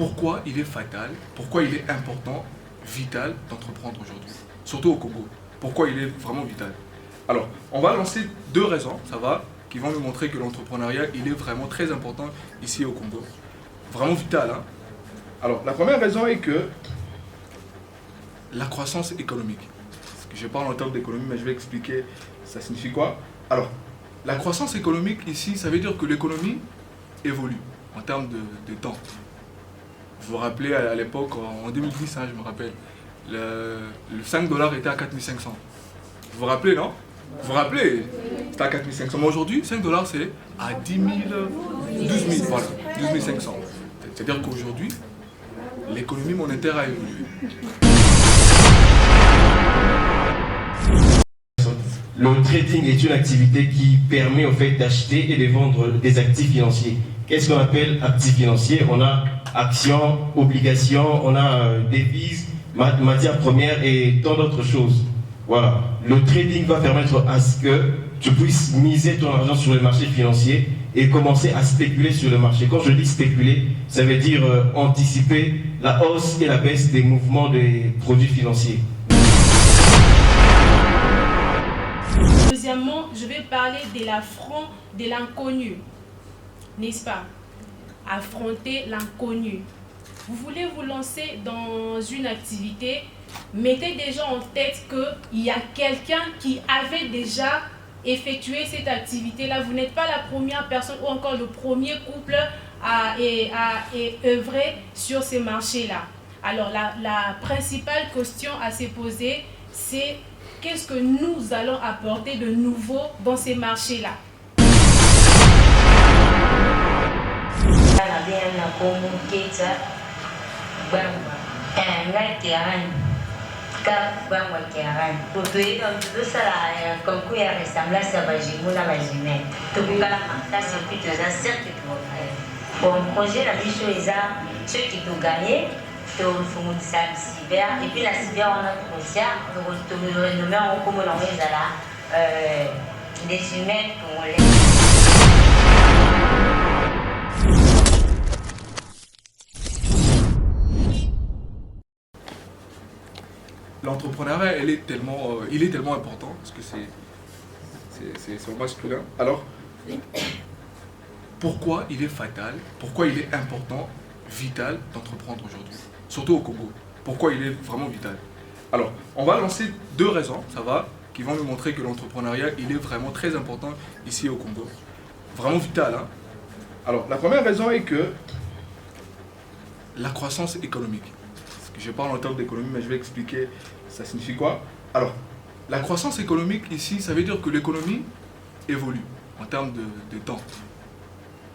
pourquoi il est fatal, pourquoi il est important, vital d'entreprendre aujourd'hui, surtout au Congo. Pourquoi il est vraiment vital. Alors, on va lancer deux raisons, ça va, qui vont nous montrer que l'entrepreneuriat, il est vraiment très important ici au Congo. Vraiment vital, hein. Alors, la première raison est que la croissance économique. Parce que je parle en termes d'économie, mais je vais expliquer ça signifie quoi. Alors, la croissance économique ici, ça veut dire que l'économie évolue en termes de temps. Vous vous rappelez à l'époque, en 2010, hein, je me rappelle, le 5 $ était à 4500. Vous vous rappelez, non? Vous vous rappelez? C'était à 4500. Mais aujourd'hui, 5 $ c'est à 10 000, 12 000, voilà, 12 500. C'est-à-dire qu'aujourd'hui, l'économie monétaire a évolué. Le trading est une activité qui permet au fait d'acheter et de vendre des actifs financiers. Qu'est-ce qu'on appelle actifs financiers? On a actions, obligations, on a devises, matières premières et tant d'autres choses. Voilà. Le trading va permettre à ce que tu puisses miser ton argent sur le marché financier et commencer à spéculer sur le marché. Quand je dis spéculer, ça veut dire anticiper la hausse et la baisse des mouvements des produits financiers. Deuxièmement, je vais parler de l'affront de l'inconnu, n'est-ce pas? Affronter l'inconnu. Vous voulez vous lancer dans une activité, mettez déjà en tête qu'il y a quelqu'un qui avait déjà effectué cette activité-là. Vous n'êtes pas la première personne ou encore le premier couple à œuvrer sur ces marchés-là. Alors, la principale question à se poser, c'est qu'est-ce que nous allons apporter de nouveau dans ces marchés-là? Bon, projet, la mission est ceux qui ont gagné. Et puis la cyber, on a trouvé on renommé en commun des humains congolais. L'entrepreneuriat, il est tellement important parce que c'est masculin. Alors, pourquoi il est fatal, pourquoi il est important, vital d'entreprendre aujourd'hui, surtout au Congo. Pourquoi il est vraiment vital. Alors, on va lancer deux raisons, ça va, qui vont nous montrer que l'entrepreneuriat, il est vraiment très important ici au Congo. Vraiment vital, hein. Alors, la première raison est que la croissance économique. Parce que je parle en termes d'économie, mais je vais expliquer ça signifie quoi. Alors, la croissance économique ici, ça veut dire que l'économie évolue en termes de temps.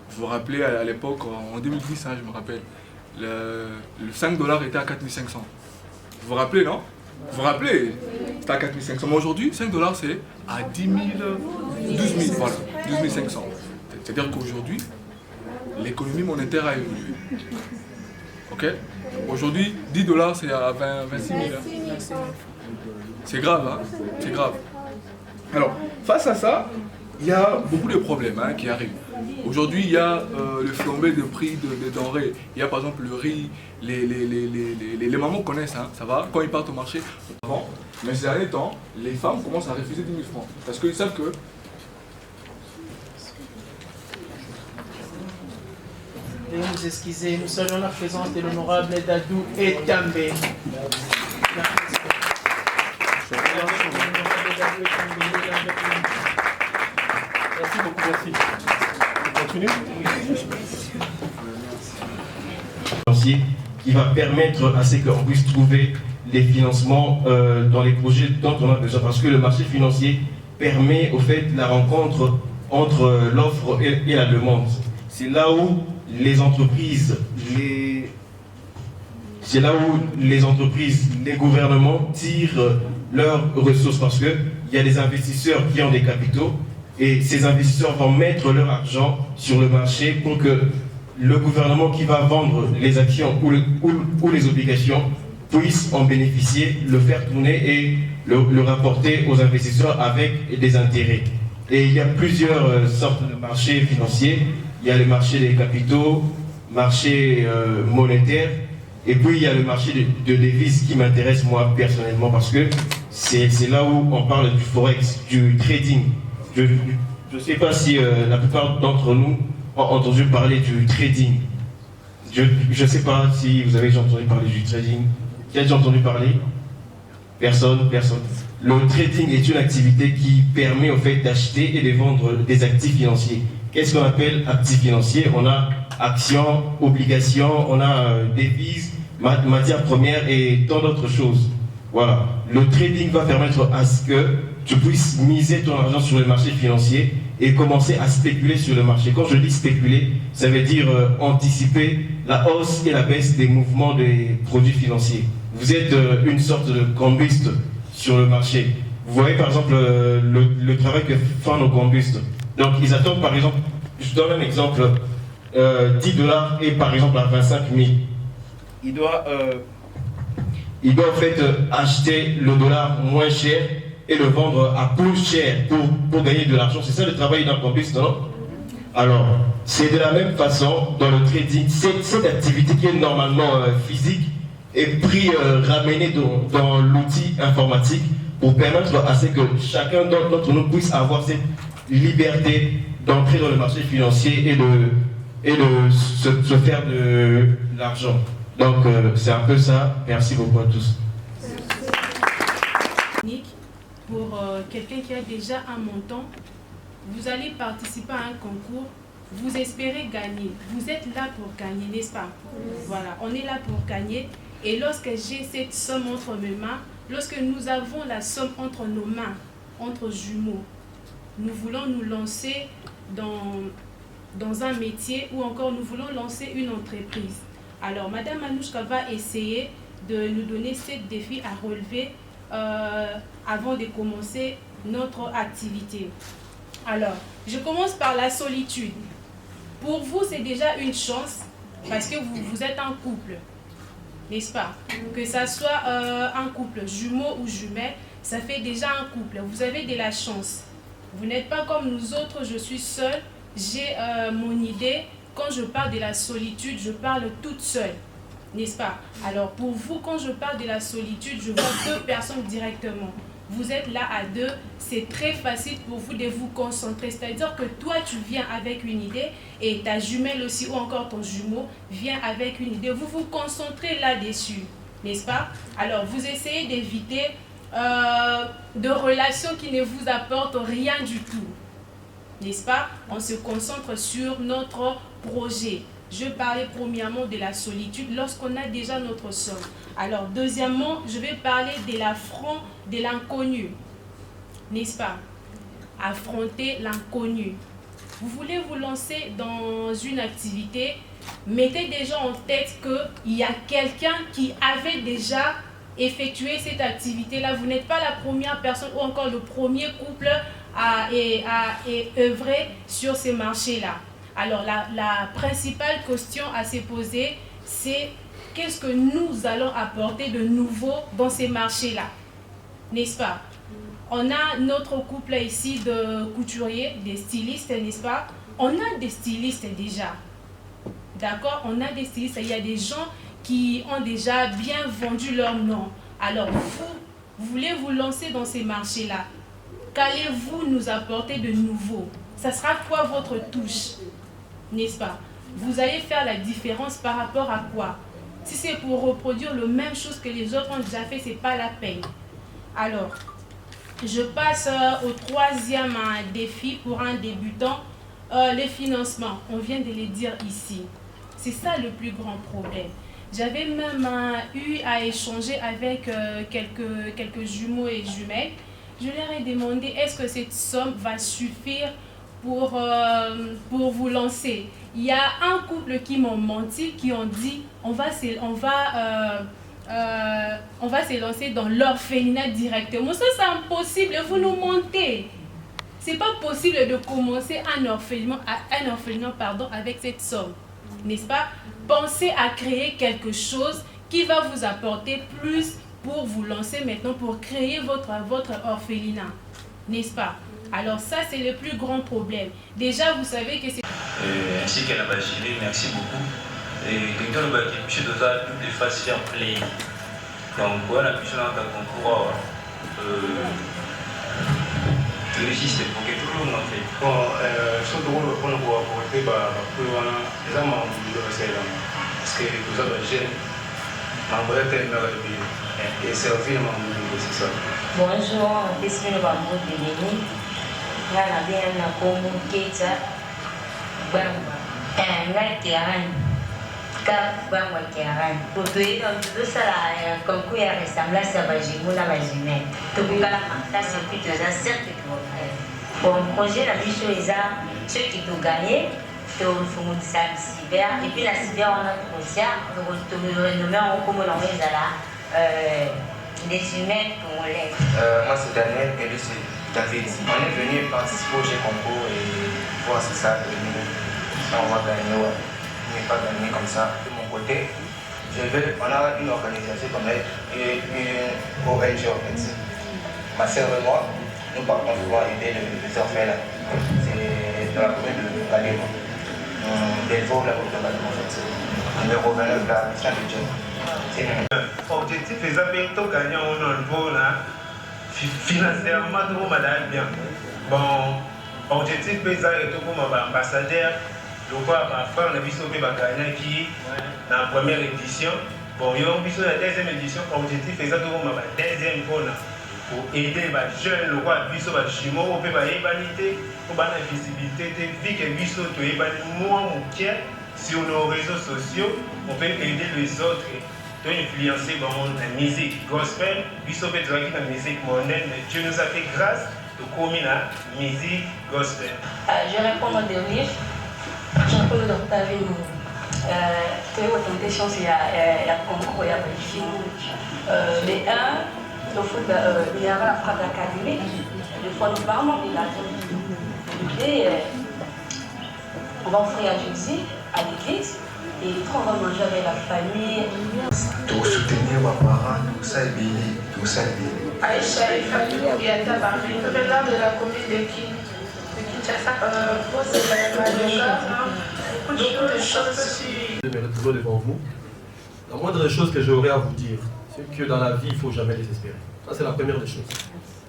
Vous vous rappelez à l'époque, en 2010, hein, je me rappelle, le 5 $ était à 4500. Vous vous rappelez, non? Vous vous rappelez? C'était à 4500. Mais aujourd'hui, 5 $ c'est à 10 000, 12 000, voilà, 12 500. C'est-à-dire qu'aujourd'hui, l'économie monétaire a évolué. Ok? Aujourd'hui, 10 $ c'est à 26 000. C'est grave, hein? C'est grave. Alors, face à ça, il y a beaucoup de problèmes, hein, qui arrivent. Aujourd'hui, il y a le flambé de prix des denrées. Il y a par exemple le riz, les mamans connaissent, hein, ça va, quand ils partent au marché. Avant, mais ces derniers temps, les femmes commencent à refuser 10 000 francs. Parce qu'ils savent que... Veuillez nous excuser, nous saluons la présence de l'honorable Dadou et També. Merci beaucoup, merci. On continue. Qui va permettre à ce qu'on puisse trouver les financements dans les projets dont on a besoin. Parce que le marché financier permet au fait la rencontre entre l'offre et la demande. C'est là où les entreprises, les gouvernements tirent leurs ressources parce qu'il y a des investisseurs qui ont des capitaux et ces investisseurs vont mettre leur argent sur le marché pour que le gouvernement qui va vendre les actions ou les obligations puisse en bénéficier, le faire tourner et le rapporter aux investisseurs avec des intérêts. Et il y a plusieurs sortes de marchés financiers. Il y a le marché des capitaux, marché monétaire, et puis il y a le marché de devises qui m'intéresse moi personnellement parce que c'est là où on parle du forex, du trading. Je ne sais pas si la plupart d'entre nous ont entendu parler du trading. Je ne sais pas si vous avez déjà entendu parler du trading. Qui a déjà entendu parler? Personne. Le trading est une activité qui permet au fait d'acheter et de vendre des actifs financiers. Qu'est-ce qu'on appelle actifs financiers? On a actions, obligations, on a devises, matières premières et tant d'autres choses. Voilà. Le trading va permettre à ce que tu puisses miser ton argent sur le marché financier et commencer à spéculer sur le marché. Quand je dis spéculer, ça veut dire anticiper la hausse et la baisse des mouvements des produits financiers. Vous êtes une sorte de cambiste sur le marché. Vous voyez par exemple le travail que font nos cambistes. Donc ils attendent par exemple, je donne un exemple, $10 et par exemple à 25 000. Il doit en fait acheter le dollar moins cher et le vendre à plus cher pour gagner de l'argent. C'est ça le travail d'un cambiste, non? Alors, c'est de la même façon dans le trading. Cette activité qui est normalement physique est ramenée dans l'outil informatique pour permettre à ce que chacun d'entre nous puisse avoir cette liberté d'entrer dans le marché financier et de se faire de l'argent. Donc, c'est un peu ça. Merci beaucoup à tous. Pour quelqu'un qui a déjà un montant, vous allez participer à un concours, vous espérez gagner. Vous êtes là pour gagner, n'est-ce pas? Voilà, on est là pour gagner. Et lorsque j'ai cette somme entre mes mains, lorsque nous avons la somme entre nos mains, entre jumeaux, nous voulons nous lancer dans un métier ou encore nous voulons lancer une entreprise. Alors, Madame Manouchka va essayer de nous donner 7 défis à relever avant de commencer notre activité. Alors, je commence par la solitude. Pour vous, c'est déjà une chance parce que vous êtes un couple, n'est-ce pas? Que ça soit un couple jumeau ou jumelle, ça fait déjà un couple. Vous avez de la chance. Vous n'êtes pas comme nous autres, je suis seule, j'ai mon idée. Quand je parle de la solitude, je parle toute seule, n'est-ce pas? Alors pour vous, quand je parle de la solitude, je vois 2 personnes directement. Vous êtes là à 2, c'est très facile pour vous de vous concentrer. C'est-à-dire que toi, tu viens avec une idée et ta jumelle aussi ou encore ton jumeau vient avec une idée. Vous vous concentrez là-dessus, n'est-ce pas? Alors vous essayez d'éviter de relations qui ne vous apportent rien du tout. N'est-ce pas? On se concentre sur notre projet. Je parlais premièrement de la solitude lorsqu'on a déjà notre somme. Alors, deuxièmement, je vais parler de l'affront de l'inconnu. N'est-ce pas? Affronter l'inconnu. Vous voulez vous lancer dans une activité, mettez déjà en tête qu'il y a quelqu'un qui avait déjà effectué cette activité-là. Vous n'êtes pas la première personne ou encore le premier couple à œuvrer sur ces marchés-là. Alors, la principale question à se poser, c'est qu'est-ce que nous allons apporter de nouveau dans ces marchés-là, n'est-ce pas? On a notre couple ici de couturiers, des stylistes, n'est-ce pas? On a des stylistes déjà, d'accord? On a des stylistes, il y a des gens qui ont déjà bien vendu leur nom. Alors, vous voulez vous lancer dans ces marchés-là. Qu'allez-vous nous apporter de nouveau? Ça sera quoi votre touche, n'est-ce pas? Vous allez faire la différence par rapport à quoi? Si c'est pour reproduire la même chose que les autres ont déjà fait, ce n'est pas la peine. Alors, je passe au 3e défi pour un débutant, les financements. On vient de les dire ici. C'est ça le plus grand problème. J'avais même eu à échanger avec quelques jumeaux et jumelles. Je leur ai demandé, est-ce que cette somme va suffire pour vous lancer? Il y a un couple qui m'ont menti, qui ont dit, on va se lancer dans l'orphelinat directement. Ça, c'est impossible, vous nous mentez. C'est pas possible de commencer un orphelinat avec cette somme, n'est-ce pas? Pensez à créer quelque chose qui va vous apporter plus pour vous lancer maintenant, pour créer votre orphelinat, n'est-ce pas? Alors ça, c'est le plus grand problème. Déjà, vous savez que c'est... Ainsi qu'à la Bagilie, merci beaucoup. Et dans le bac, je dois toutes les phases en play. Donc, voilà, puis je dans le concours. Réussite pour que tout le monde en fait. Bon, ce que nous avons apporté, les amants de la parce que nous avons gêné. Et servir c'est ça. Bonjour, je suis le Bambou de Béni. Je suis bien à Congo, Kéta, Bamba, un terrain. Cap Bamba terrain. Pour tout ça, là, comme quoi il y a ressemblance à Bajimou, la Bajimé. Tout le monde a circuit de ça, certes, pour un projet, la mission est là, ceux qui ont gagné, c'est au fond de ça, cyber. Et puis la cyber, on a trouvé ça, on a renommé en comme on envoie là. Les humains congolais. Moi c'est Daniel et lui c'est David. On est venu participer au jeu concours et voir si ça peut venir. Si on va gagner, ouais. On n'est pas gagné comme ça. De mon côté, on a une organisation comme elle, une ONG en fait. Ma sœur et moi, nous partons souvent aider les orphelins. C'est dans la commune de Galémo. Delvaux, la commune de Galémo en fait. Numéro 29, la mission de Dieu. Objectif est bientôt gagner au niveau là, financièrement tout le monde a bien. Bon, objectif est tout comme ambassadeur, je crois ma frère on a vu sauver gagner qui dans la première édition. Bon, il y a une la deuxième édition, objectif est tout comme ma deuxième fois pour aider les jeunes, le roi biso les jumeaux, on peut pas ébaniter, pour la visibilité, vu que biso tu ébanit moi mon cœur sur nos réseaux sociaux, on peut aider les autres. Influencé dans la musique gospel, puis sauver dans la musique mondaine, mais Dieu nous a fait grâce de communiquer la musique gospel. Je réponds au dernier. Je réponds au Octavie. Tu as autant de chances, il y a concours, il y a des mais il y aura la frappe d'académie. Des fois, nous parlons de la et on va offrir à Jésus, à l'église. Et quand on va manger avec la famille. Tout soutenir mes parents, tout ça est bien, tout ça est bien. Aïcha et Fadi Obiata Barry, président de la commune de Kinshasa, poste beaucoup de choses sur. Je me retrouve devant vous. La moindre chose que j'aurais à vous dire, c'est que dans la vie, il ne faut jamais désespérer. Ça, c'est la première des choses.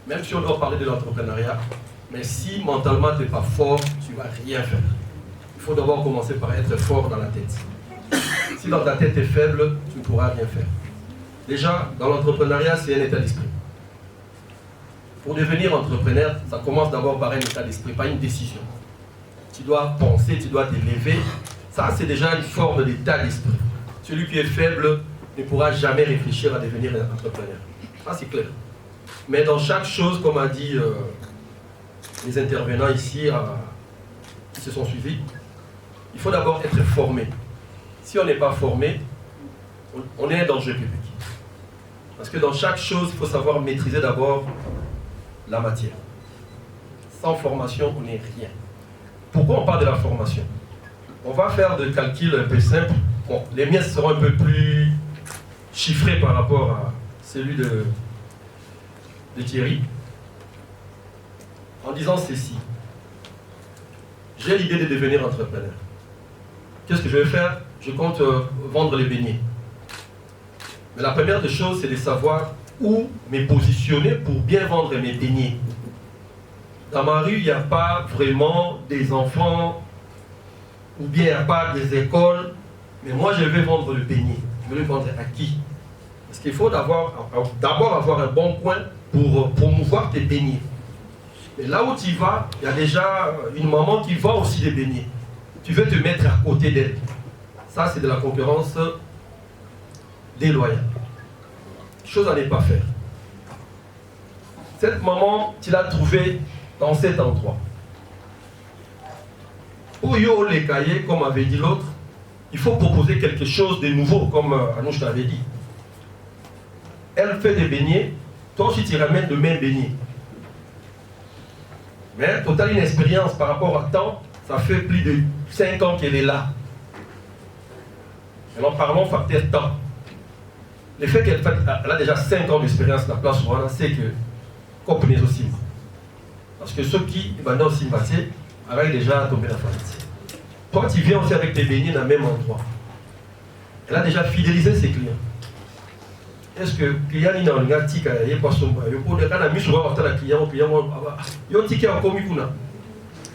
Même si on doit parler de l'entrepreneuriat, mais si mentalement tu n'es pas fort, tu ne vas rien faire. Il faut d'abord commencer par être fort dans la tête. Si dans ta tête tu es faible, tu ne pourras rien faire. Déjà, dans l'entrepreneuriat, c'est un état d'esprit. Pour devenir entrepreneur, ça commence d'abord par un état d'esprit, pas une décision. Tu dois penser, tu dois t'élever. Ça, c'est déjà une forme d'état d'esprit. Celui qui est faible ne pourra jamais réfléchir à devenir un entrepreneur. Ça, c'est clair. Mais dans chaque chose, comme a dit les intervenants ici qui se sont suivis, il faut d'abord être formé. Si on n'est pas formé, on est un danger public. Parce que dans chaque chose, il faut savoir maîtriser d'abord la matière. Sans formation, on n'est rien. Pourquoi on parle de la formation? On va faire des calculs un peu simples. Bon, les miens seront un peu plus chiffrés par rapport à celui de Thierry. En disant ceci, j'ai l'idée de devenir entrepreneur. Qu'est-ce que je vais faire? Je compte vendre les beignets. Mais la première des choses, c'est de savoir où me positionner pour bien vendre mes beignets. Dans ma rue, il n'y a pas vraiment des enfants, ou bien il n'y a pas des écoles, mais moi je vais vendre le beignet. Je vais le vendre à qui? Parce qu'il faut d'abord avoir un bon coin pour promouvoir tes beignets. Mais là où tu vas, il y a déjà une maman qui vend aussi des beignets. Tu veux te mettre à côté d'elle. Ça, c'est de la concurrence déloyale. Chose à ne pas faire. Cette maman, tu l'as trouvée dans cet endroit. Pour yo les cahiers, comme avait dit l'autre, il faut proposer quelque chose de nouveau, comme Anouche t'avait dit. Elle fait des beignets, toi aussi tu ramènes de mêmes beignets. Mais total une expérience par rapport à temps, ça fait plus de 5 ans qu'elle est là. Alors parlons facteur temps. Le fait qu'elle a déjà 5 ans d'expérience dans la place où on sait que comme les aussi. Parce que ceux qui vont aussi passer, arrivent déjà à tomber la famille. Toi tu viens aussi avec tes beignets dans le même endroit. Elle a déjà fidélisé ses clients. Est-ce que le client n'a pas de ticket? Il n'y a pas de client.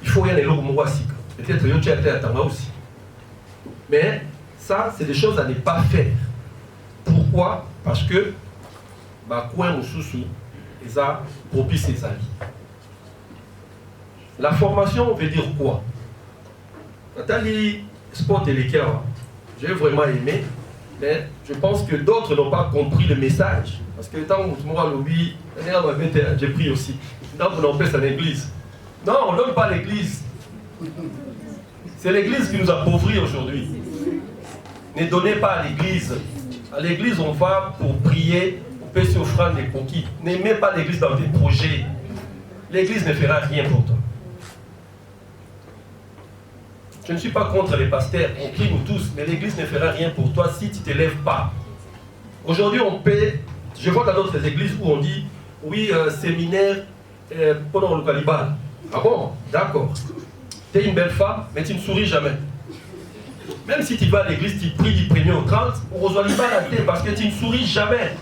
Il faut rien peut-être que tu as aussi. Mais ça, c'est des choses à ne pas faire. Pourquoi? Parce que ça propice ses alliés. La formation veut dire quoi? Nathalie Sport et l'équerre, j'ai vraiment aimé, mais je pense que d'autres n'ont pas compris le message. Parce que tant que moi, lobby, j'ai pris aussi. Tant qu'on en fait, c'est l'église. Non, on ne donne pas l'église. C'est l'église qui nous appauvrit aujourd'hui. Ne donnez pas à l'église. À l'église, on va pour prier, pour payer offrande des coquilles. N'aimez pas l'église dans tes projets. L'église ne fera rien pour toi. Je ne suis pas contre les pasteurs, on prie nous tous, mais l'église ne fera rien pour toi si tu ne te lèves pas. Aujourd'hui, on paie, je vois dans d'autres églises où on dit, oui, séminaire pendant le Calibal. Ah bon, d'accord. Tu es une belle femme, mais tu ne souris jamais. Même si tu vas à l'église, tu pries du 1er au 30, on ne reçoit pas la tête parce que tu ne souris jamais.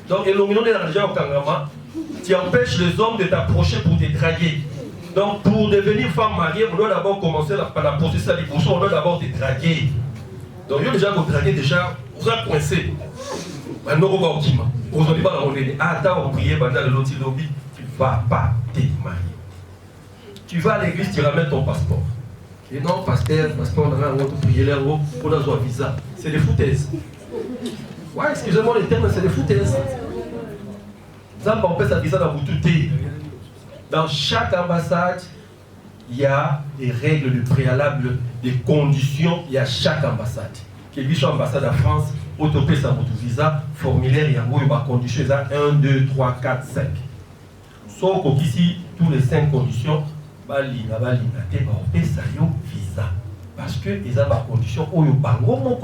Donc, et l'omino de l'argent au Kangama, tu empêches les hommes de t'approcher pour te draguer. Donc, pour devenir femme mariée, on doit d'abord commencer par la processus à l'épousson, on doit d'abord te draguer. Donc, il y a déjà vous draguer, déjà, vous êtes coincé. Aujourd'hui, attends, on prie, tu ne vas pas te marier. Tu vas à l'église, tu ramènes ton passeport. Et non, pasteur, on a un autre prier là, on a un visa. C'est des foutaises. Ouais, excusez-moi les termes, c'est des foutaises. Ça m'empêche à visa dans vous tout. Dans chaque ambassade, il y a des règles de préalable, des conditions, il y a chaque ambassade. Qu'il soit ambassade à France, autopé ça votre visa, formulaire, il y a une condition, 1, 2, 3, 4, 5. Sauf qu'ici, tous les 5 conditions, visa. Parce que ils ont des conditions où ils ont.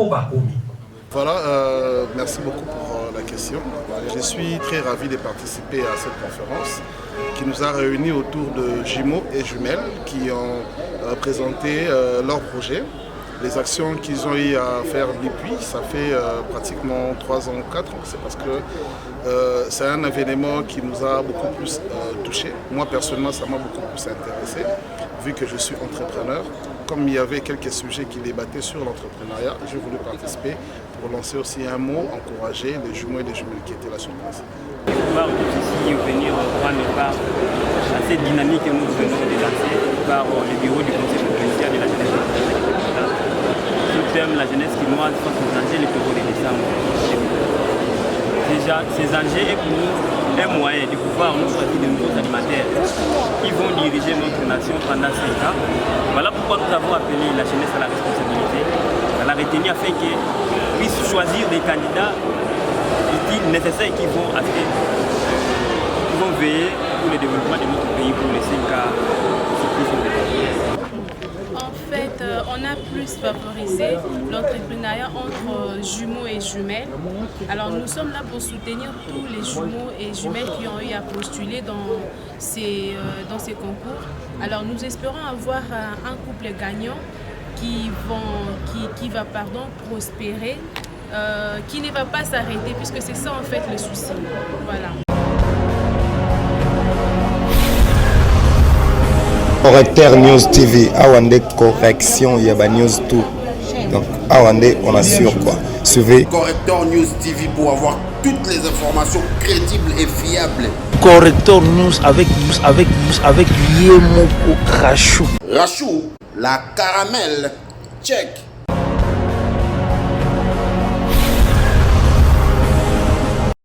Voilà, merci beaucoup pour la question. Je suis très ravi de participer à cette conférence qui nous a réunis autour de jumeaux et jumelles qui ont présenté leur projet, les actions qu'ils ont eu à faire depuis. Ça fait pratiquement 3 ans ou 4 ans. C'est parce que c'est un événement qui nous a beaucoup plus touchés. Moi personnellement, ça m'a beaucoup plus intéressé, vu que je suis entrepreneur. Comme il y avait quelques sujets qui débattaient sur l'entrepreneuriat, j'ai voulu participer pour lancer aussi un mot, encourager les jumeaux et les jumelles qui étaient là sur place. Pouvoir aussi venir prendre part à cette dynamique que nous venons de lancer par le bureau du conseil provincial de la jeunesse. Sous thème la jeunesse quinoise face aux enjeux les plus de décembre. Déjà, ces enjeux est pour nous un moyen de pouvoir nous choisir de nouveaux animateurs qui vont diriger notre nation pendant 5 ans. Voilà pourquoi nous avons appelé la jeunesse à la responsabilité, à la retenue afin qu'ils puissent choisir des candidats nécessaires qui vont veiller pour le développement de notre pays pour les 5 ans. En fait, on a plus favorisé l'entrepreneuriat entre jumeaux et jumelles. Alors nous sommes là pour soutenir tous les jumeaux et jumelles qui ont eu à postuler dans ces concours. Alors nous espérons avoir un couple gagnant qui va prospérer, qui ne va pas s'arrêter puisque c'est ça en fait le souci. Voilà. Correcteur News TV, Awande correction, il y a news tout. Donc Awande, on assure quoi. Suivez Correcteur News TV pour avoir toutes les informations crédibles et fiables. Correcteur News avec Yemoko Rachou. Rachou, la caramel, check.